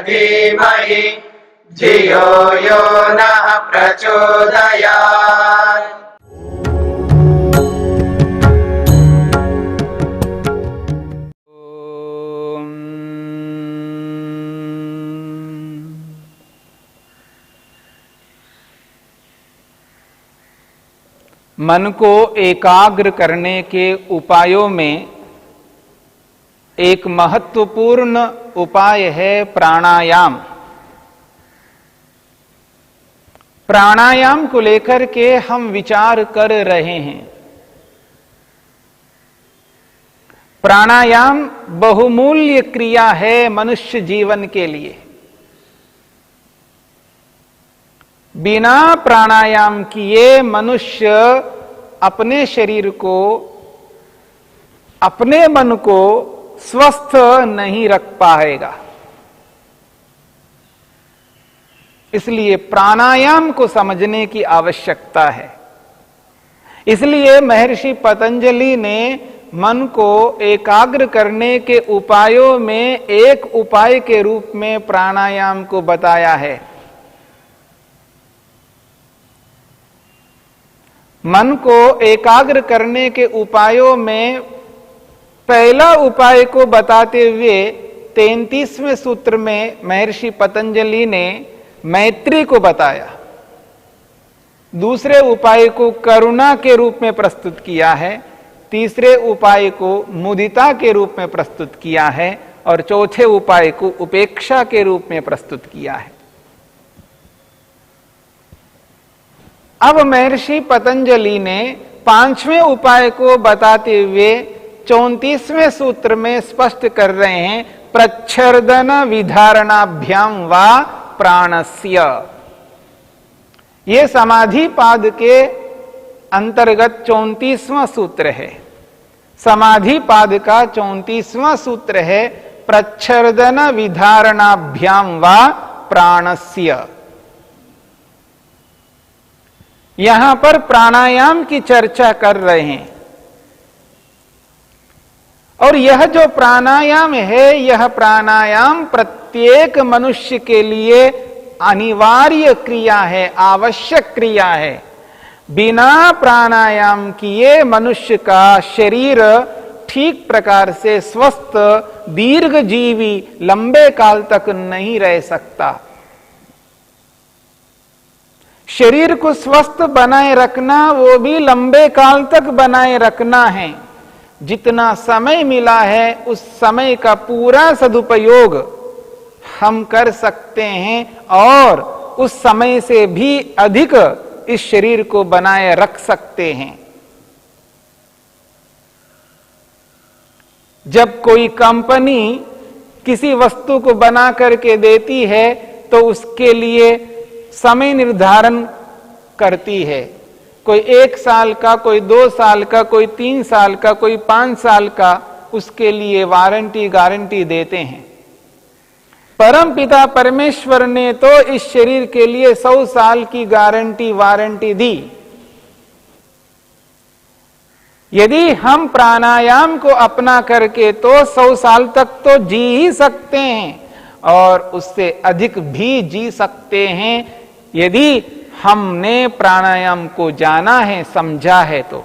धीमहि धियो यो नः प्रचोदयात्। मन को एकाग्र करने के उपायों में एक महत्वपूर्ण उपाय है प्राणायाम। प्राणायाम को लेकर के हम विचार कर रहे हैं। प्राणायाम बहुमूल्य क्रिया है मनुष्य जीवन के लिए। बिना प्राणायाम किए मनुष्य अपने शरीर को, अपने मन को स्वस्थ नहीं रख पाएगा। इसलिए प्राणायाम को समझने की आवश्यकता है। इसलिए महर्षि पतंजलि ने मन को एकाग्र करने के उपायों में एक उपाय के रूप में प्राणायाम को बताया है। मन को एकाग्र करने के उपायों में पहला उपाय को बताते हुए 33वें सूत्र में महर्षि पतंजलि ने मैत्री को बताया। दूसरे उपाय को करुणा के रूप में प्रस्तुत किया है। तीसरे उपाय को मुदिता के रूप में प्रस्तुत किया है और चौथे उपाय को उपेक्षा के रूप में प्रस्तुत किया है। अब महर्षि पतंजलि ने पांचवें उपाय को बताते हुए 34वें सूत्र में स्पष्ट कर रहे हैं, प्रच्छर्दन विधारणाभ्याम वा प्राणस्य। यह समाधि पाद के अंतर्गत 34वां सूत्र है। समाधि पाद का 34वां सूत्र है, प्रच्छर्दन विधारणाभ्याम वा प्राणस्य। यहां पर प्राणायाम की चर्चा कर रहे हैं। और यह जो प्राणायाम है, यह प्राणायाम प्रत्येक मनुष्य के लिए अनिवार्य क्रिया है, आवश्यक क्रिया है। बिना प्राणायाम किए मनुष्य का शरीर ठीक प्रकार से स्वस्थ, दीर्घजीवी, लंबे काल तक नहीं रह सकता। शरीर को स्वस्थ बनाए रखना, वो भी लंबे काल तक बनाए रखना है। जितना समय मिला है उस समय का पूरा सदुपयोग हम कर सकते हैं और उस समय से भी अधिक इस शरीर को बनाए रख सकते हैं। जब कोई कंपनी किसी वस्तु को बना करके देती है तो उसके लिए समय निर्धारण करती है। कोई 1 साल का, कोई 2 साल का, कोई 3 साल का, कोई 5 साल का, उसके लिए वारंटी गारंटी देते हैं। परम पिता परमेश्वर ने तो इस शरीर के लिए 100 साल की गारंटी वारंटी दी। यदि हम प्राणायाम को अपना करके तो 100 साल तक तो जी ही सकते हैं और उससे अधिक भी जी सकते हैं, यदि हमने प्राणायाम को जाना है, समझा है तो।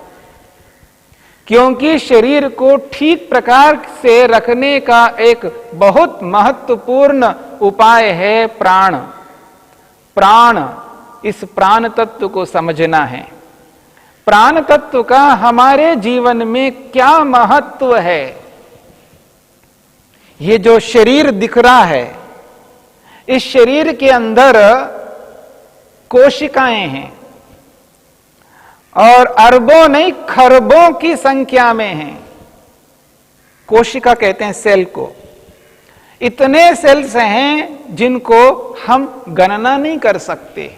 क्योंकि शरीर को ठीक प्रकार से रखने का एक बहुत महत्वपूर्ण उपाय है प्राण। प्राण, इस प्राण तत्व को समझना है। प्राण तत्व का हमारे जीवन में क्या महत्व है। ये जो शरीर दिख रहा है, इस शरीर के अंदर कोशिकाएं हैं और अरबों नहीं खरबों की संख्या में हैं। कोशिका कहते हैं सेल को। इतने सेल्स हैं जिनको हम गणना नहीं कर सकते।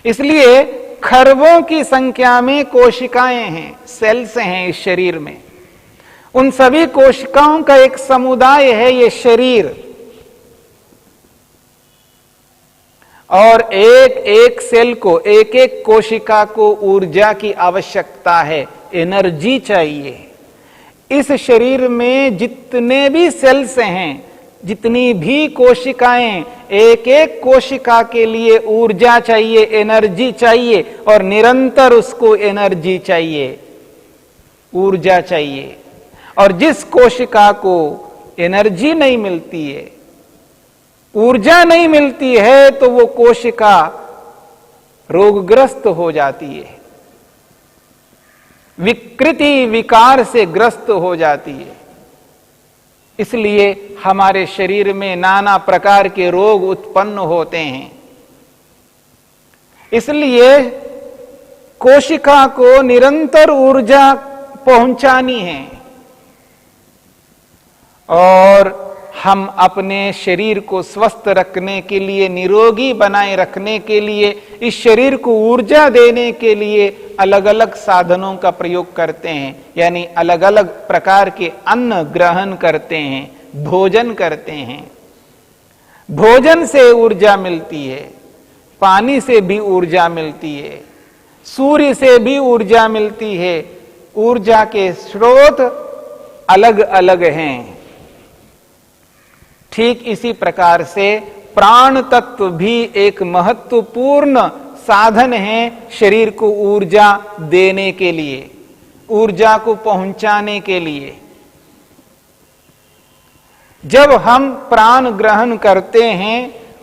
इसलिए खरबों की संख्या में कोशिकाएं हैं, सेल्स हैं इस शरीर में। उन सभी कोशिकाओं का एक समुदाय है ये शरीर। और एक एक सेल को, एक एक कोशिका को ऊर्जा की आवश्यकता है, एनर्जी चाहिए। इस शरीर में जितने भी सेल्स हैं, जितनी भी कोशिकाएं, एक एक कोशिका के लिए ऊर्जा चाहिए, एनर्जी चाहिए, और निरंतर उसको एनर्जी चाहिए, ऊर्जा चाहिए। और जिस कोशिका को एनर्जी नहीं मिलती है, ऊर्जा नहीं मिलती है, तो वो कोशिका रोगग्रस्त हो जाती है, विकृति विकार से ग्रस्त हो जाती है। इसलिए हमारे शरीर में नाना प्रकार के रोग उत्पन्न होते हैं। इसलिए कोशिका को निरंतर ऊर्जा पहुंचानी है, और हम अपने शरीर को स्वस्थ रखने के लिए, निरोगी बनाए रखने के लिए, इस शरीर को ऊर्जा देने के लिए अलग अलग साधनों का प्रयोग करते हैं। यानी अलग अलग प्रकार के अन्न ग्रहण करते हैं, भोजन करते हैं। भोजन से ऊर्जा मिलती है, पानी से भी ऊर्जा मिलती है, सूर्य से भी ऊर्जा मिलती है। ऊर्जा के स्रोत अलग अलग हैं। ठीक इसी प्रकार से प्राण तत्व भी एक महत्वपूर्ण साधन है शरीर को ऊर्जा देने के लिए, ऊर्जा को पहुंचाने के लिए। जब हम प्राण ग्रहण करते हैं,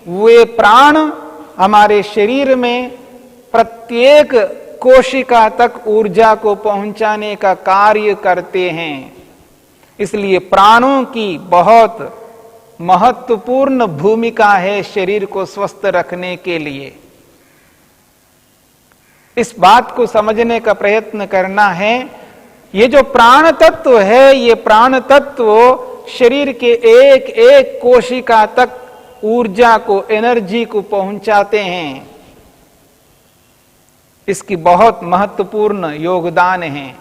वे प्राण हमारे शरीर में प्रत्येक कोशिका तक ऊर्जा को पहुंचाने का कार्य करते हैं। इसलिए प्राणों की बहुत महत्वपूर्ण भूमिका है शरीर को स्वस्थ रखने के लिए। इस बात को समझने का प्रयत्न करना है। ये जो प्राण तत्व है, ये प्राण तत्व शरीर के एक एक कोशिका तक ऊर्जा को, एनर्जी को पहुंचाते हैं। इसकी बहुत महत्वपूर्ण योगदान है।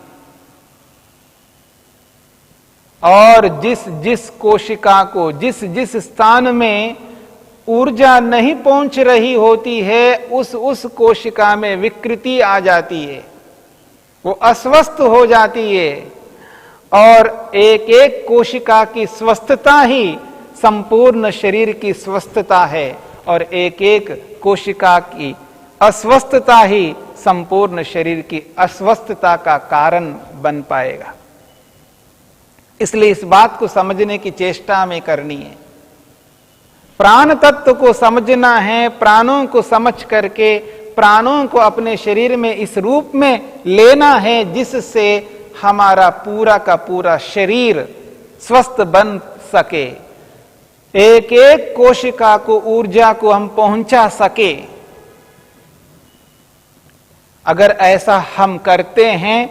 और जिस जिस कोशिका को, जिस जिस स्थान में ऊर्जा नहीं पहुंच रही होती है, उस कोशिका में विकृति आ जाती है, वो अस्वस्थ हो जाती है। और एक एक कोशिका की स्वस्थता ही संपूर्ण शरीर की स्वस्थता है, और एक एक कोशिका की अस्वस्थता ही संपूर्ण शरीर की अस्वस्थता का कारण बन पाएगा। इसलिए इस बात को समझने की चेष्टा हमें करनी है। प्राण तत्व को समझना है। प्राणों को समझ करके प्राणों को अपने शरीर में इस रूप में लेना है जिससे हमारा पूरा का पूरा शरीर स्वस्थ बन सके, एक एक कोशिका को ऊर्जा को हम पहुंचा सके। अगर ऐसा हम करते हैं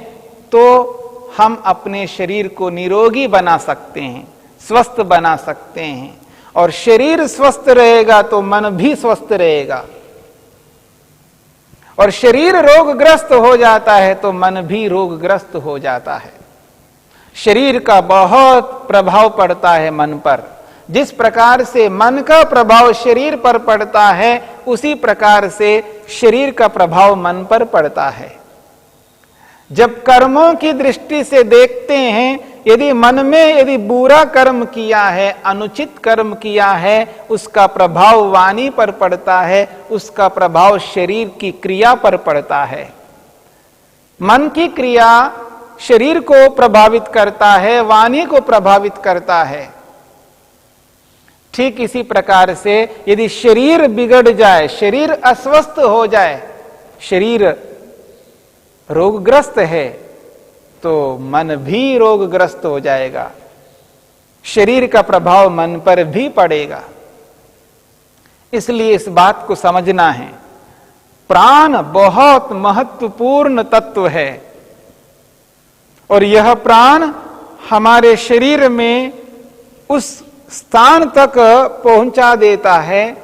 तो हम अपने शरीर को निरोगी बना सकते हैं, स्वस्थ बना सकते हैं। और शरीर स्वस्थ रहेगा तो मन भी स्वस्थ रहेगा, और शरीर रोगग्रस्त हो जाता है तो मन भी रोगग्रस्त हो जाता है। शरीर का बहुत प्रभाव पड़ता है मन पर। जिस प्रकार से मन का प्रभाव शरीर पर पड़ता है, उसी प्रकार से शरीर का प्रभाव मन पर पड़ता है। जब कर्मों की दृष्टि से देखते हैं, यदि मन में यदि बुरा कर्म किया है, अनुचित कर्म किया है, उसका प्रभाव वाणी पर पड़ता है, उसका प्रभाव शरीर की क्रिया पर पड़ता है। मन की क्रिया शरीर को प्रभावित करता है, वाणी को प्रभावित करता है। ठीक इसी प्रकार से यदि शरीर बिगड़ जाए, शरीर अस्वस्थ हो जाए, शरीर रोगग्रस्त है, तो मन भी रोगग्रस्त हो जाएगा। शरीर का प्रभाव मन पर भी पड़ेगा। इसलिए इस बात को समझना है। प्राण बहुत महत्वपूर्ण तत्व है, और यह प्राण हमारे शरीर में उस स्थान तक पहुंचा देता है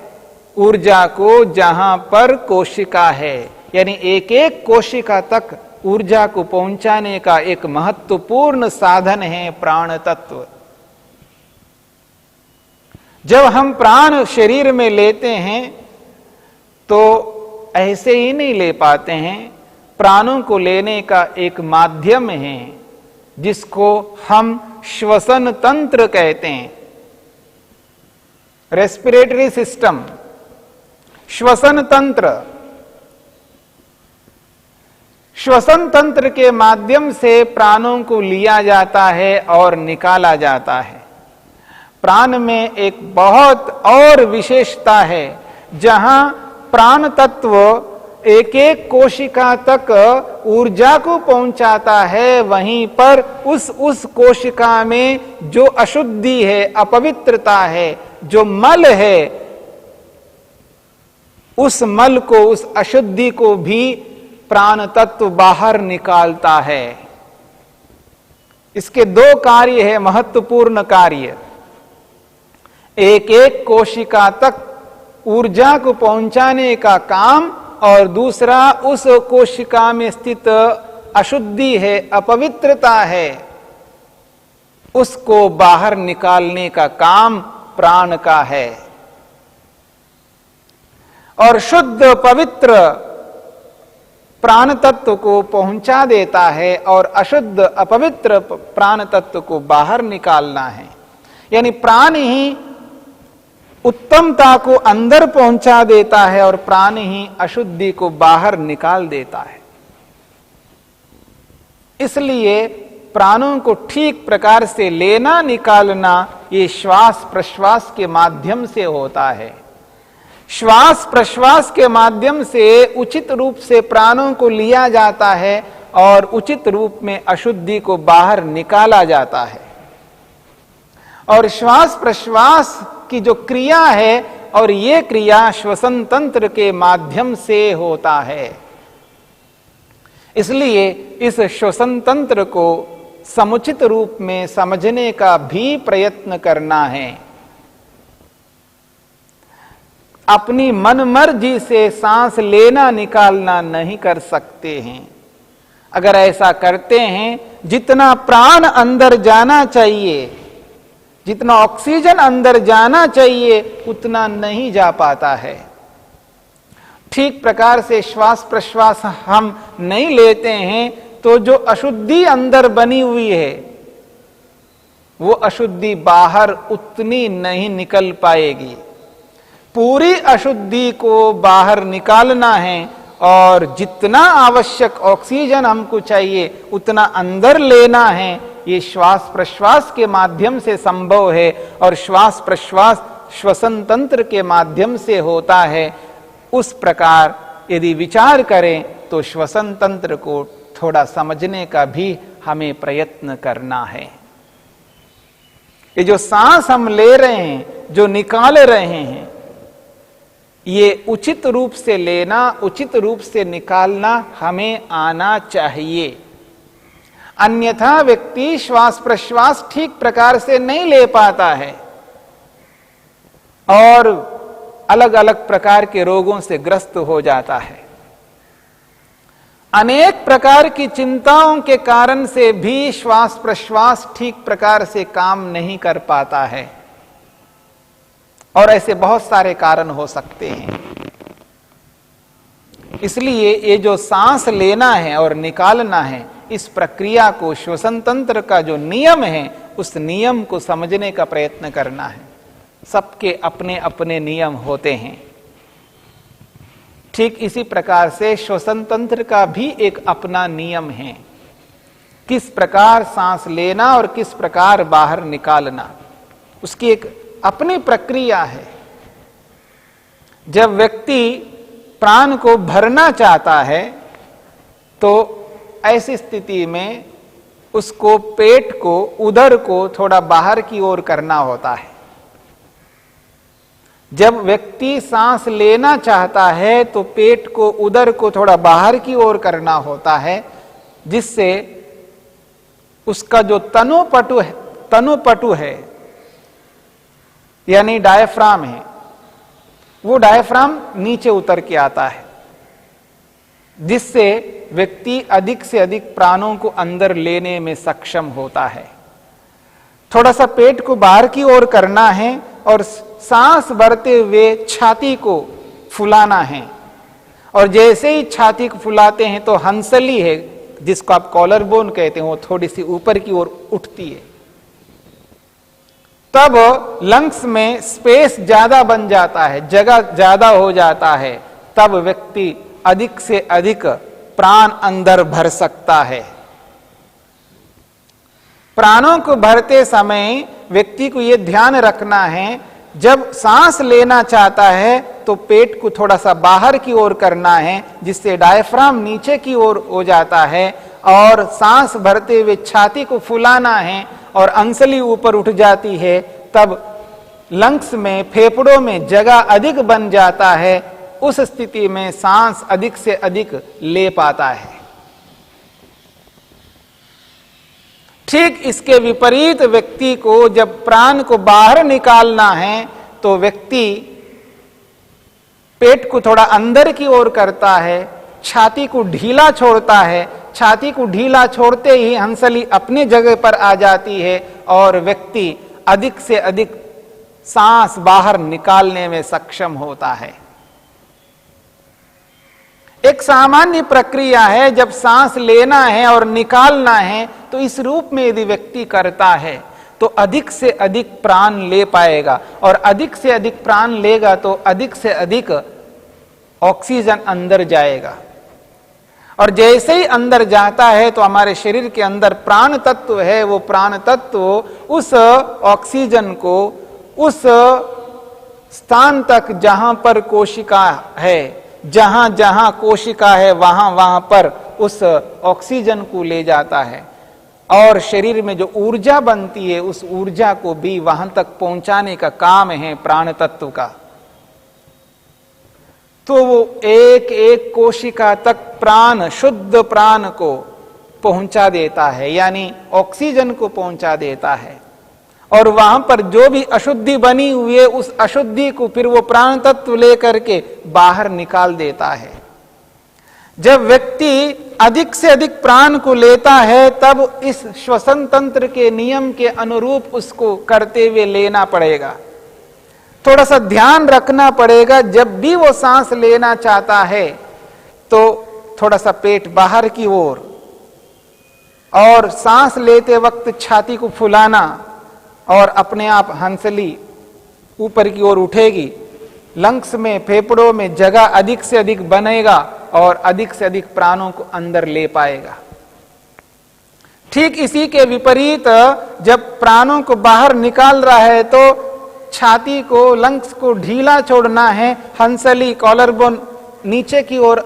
ऊर्जा को जहां पर कोशिका है। यानी एक एक कोशिका तक ऊर्जा को पहुंचाने का एक महत्वपूर्ण साधन है प्राण तत्व। जब हम प्राण शरीर में लेते हैं तो ऐसे ही नहीं ले पाते हैं। प्राणों को लेने का एक माध्यम है जिसको हम श्वसन तंत्र कहते हैं। रेस्पिरेटरी सिस्टम, श्वसन तंत्र, श्वसन तंत्र के माध्यम से प्राणों को लिया जाता है और निकाला जाता है। प्राण में एक बहुत और विशेषता है, जहां प्राण तत्व एक एक कोशिका तक ऊर्जा को पहुंचाता है, वहीं पर उस कोशिका में जो अशुद्धि है, अपवित्रता है, जो मल है, उस मल को, उस अशुद्धि को भी प्राण तत्व बाहर निकालता है। इसके दो कार्य है, महत्वपूर्ण कार्य। एक एक कोशिका तक ऊर्जा को पहुंचाने का काम, और दूसरा उस कोशिका में स्थित अशुद्धि है, अपवित्रता है, उसको बाहर निकालने का काम प्राण का है। और शुद्ध पवित्र प्राण तत्व को पहुंचा देता है और अशुद्ध अपवित्र प्राण तत्व को बाहर निकालना है। यानी प्राण ही उत्तमता को अंदर पहुंचा देता है और प्राण ही अशुद्धि को बाहर निकाल देता है। इसलिए प्राणों को ठीक प्रकार से लेना निकालना ये श्वास प्रश्वास के माध्यम से होता है। श्वास प्रश्वास के माध्यम से उचित रूप से प्राणों को लिया जाता है और उचित रूप में अशुद्धि को बाहर निकाला जाता है। और श्वास प्रश्वास की जो क्रिया है, और ये क्रिया श्वसन तंत्र के माध्यम से होता है। इसलिए इस श्वसन तंत्र को समुचित रूप में समझने का भी प्रयत्न करना है। अपनी मनमर्जी से सांस लेना निकालना नहीं कर सकते हैं। अगर ऐसा करते हैं, जितना प्राण अंदर जाना चाहिए, जितना ऑक्सीजन अंदर जाना चाहिए, उतना नहीं जा पाता है। ठीक प्रकार से श्वास प्रश्वास हम नहीं लेते हैं, तो जो अशुद्धि अंदर बनी हुई है, वो अशुद्धि बाहर उतनी नहीं निकल पाएगी। पूरी अशुद्धि को बाहर निकालना है, और जितना आवश्यक ऑक्सीजन हमको चाहिए उतना अंदर लेना है। ये श्वास प्रश्वास के माध्यम से संभव है, और श्वास प्रश्वास श्वसन तंत्र के माध्यम से होता है। उस प्रकार यदि विचार करें तो श्वसन तंत्र को थोड़ा समझने का भी हमें प्रयत्न करना है। ये जो सांस हम ले रहे हैं, जो निकाल रहे हैं, ये उचित रूप से लेना, उचित रूप से निकालना हमें आना चाहिए। अन्यथा व्यक्ति श्वास प्रश्वास ठीक प्रकार से नहीं ले पाता है और अलग अलग प्रकार के रोगों से ग्रस्त हो जाता है। अनेक प्रकार की चिंताओं के कारण से भी श्वास प्रश्वास ठीक प्रकार से काम नहीं कर पाता है, और ऐसे बहुत सारे कारण हो सकते हैं। इसलिए ये जो सांस लेना है और निकालना है, इस प्रक्रिया को, श्वसन तंत्र का जो नियम है, उस नियम को समझने का प्रयत्न करना है। सबके अपने अपने नियम होते हैं। ठीक इसी प्रकार से श्वसन तंत्र का भी एक अपना नियम है। किस प्रकार सांस लेना और किस प्रकार बाहर निकालना, उसकी एक अपनी प्रक्रिया है। जब व्यक्ति प्राण को भरना चाहता है, तो ऐसी स्थिति में उसको पेट को, उदर को थोड़ा बाहर की ओर करना होता है। जब व्यक्ति सांस लेना चाहता है, तो पेट को, उदर को थोड़ा बाहर की ओर करना होता है, जिससे उसका जो तनुपटु है यानी डायफ्राम है, वो डायफ्राम नीचे उतर के आता है, जिससे व्यक्ति अधिक से अधिक प्राणों को अंदर लेने में सक्षम होता है। थोड़ा सा पेट को बाहर की ओर करना है और सांस भरते हुए छाती को फुलाना है। और जैसे ही छाती को फुलाते हैं तो हंसली है, जिसको आप कॉलर बोन कहते हैं, वो थोड़ी सी ऊपर की ओर उठती है। तब लंग्स में स्पेस ज्यादा बन जाता है, जगह ज्यादा हो जाता है, तब व्यक्ति अधिक से अधिक प्राण अंदर भर सकता है। प्राणों को भरते समय व्यक्ति को यह ध्यान रखना है, जब सांस लेना चाहता है तो पेट को थोड़ा सा बाहर की ओर करना है, जिससे डायफ्राम नीचे की ओर हो जाता है, और सांस भरते हुए छाती को फुलाना है और अंसली ऊपर उठ जाती है, तब लंग्स में, फेफड़ों में जगह अधिक बन जाता है। उस स्थिति में सांस अधिक से अधिक ले पाता है। ठीक इसके विपरीत व्यक्ति को जब प्राण को बाहर निकालना है तो व्यक्ति पेट को थोड़ा अंदर की ओर करता है, छाती को ढीला छोड़ता है। छाती को ढीला छोड़ते ही हंसली अपनी जगह पर आ जाती है और व्यक्ति अधिक से अधिक सांस बाहर निकालने में सक्षम होता है। एक सामान्य प्रक्रिया है, जब सांस लेना है और निकालना है तो इस रूप में यदि व्यक्ति करता है तो अधिक से अधिक प्राण ले पाएगा, और अधिक से अधिक प्राण लेगा तो अधिक से अधिक ऑक्सीजन अंदर जाएगा, और जैसे ही अंदर जाता है तो हमारे शरीर के अंदर प्राण तत्व है, वो प्राण तत्व उस ऑक्सीजन को उस स्थान तक जहां पर कोशिका है, जहां जहां कोशिका है वहां वहां पर उस ऑक्सीजन को ले जाता है, और शरीर में जो ऊर्जा बनती है उस ऊर्जा को भी वहां तक पहुंचाने का काम है प्राण तत्व का। तो वो एक एक कोशिका तक प्राण, शुद्ध प्राण को पहुंचा देता है, यानी ऑक्सीजन को पहुंचा देता है, और वहां पर जो भी अशुद्धि बनी हुई है उस अशुद्धि को फिर वो प्राण तत्व लेकर के बाहर निकाल देता है। जब व्यक्ति अधिक से अधिक प्राण को लेता है तब इस श्वसन तंत्र के नियम के अनुरूप उसको करते हुए लेना पड़ेगा। थोड़ा सा ध्यान रखना पड़ेगा, जब भी वो सांस लेना चाहता है तो थोड़ा सा पेट बाहर की ओर, और सांस लेते वक्त छाती को फुलाना, और अपने आप हंसली ऊपर की ओर उठेगी। लंग्स में, फेफड़ों में जगह अधिक से अधिक बनेगा और अधिक से अधिक प्राणों को अंदर ले पाएगा। ठीक इसी के विपरीत जब प्राणों को बाहर निकाल रहा है तो छाती को, लंग्स को ढीला छोड़ना है, हंसली, कॉलर बोन नीचे की ओर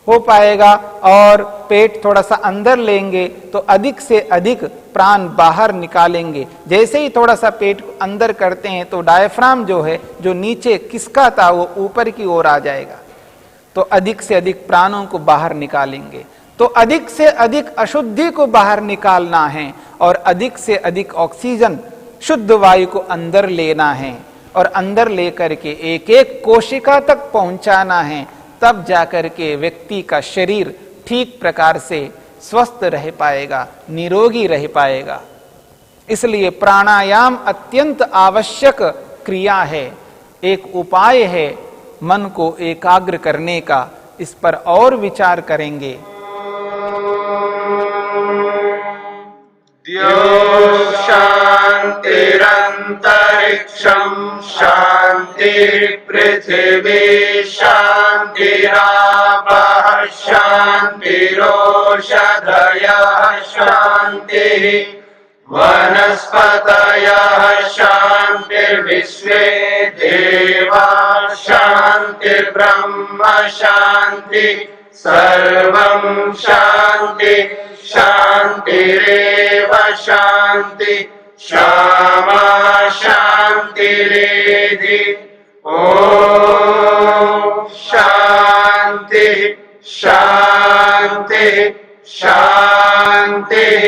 हो पाएगा, और पेट थोड़ा सा अंदर लेंगे तो अधिक से अधिक प्राण बाहर निकालेंगे। जैसे ही थोड़ा सा पेट को अंदर करते हैं तो डायफ्राम जो है, जो नीचे किसका था, वो ऊपर की ओर आ जाएगा, तो अधिक से अधिक प्राणों को बाहर निकालेंगे। तो अधिक से अधिक अशुद्धि को बाहर निकालना है और अधिक से अधिक ऑक्सीजन, शुद्ध वायु को अंदर लेना है, और अंदर लेकर के एक एक कोशिका तक पहुंचाना है, तब जाकर के व्यक्ति का शरीर ठीक प्रकार से स्वस्थ रह पाएगा, निरोगी रह पाएगा। इसलिए प्राणायाम अत्यंत आवश्यक क्रिया है, एक उपाय है मन को एकाग्र करने का। इस पर और विचार करेंगे। द्यौ शान्तिरन्तरिक्षं शान्ति पृथिवी शान्तिरापः शान्तिरोषधयः शान्तिः वनस्पतयः शान्तिर्विश्वे देवाः शान्तिर्ब्रह्म शान्ति सर्वं शान्ति शान्तिरेव शान्ति क्षमा शान्तिरेधि। ॐ शान्ति शान्ति शान्तिः।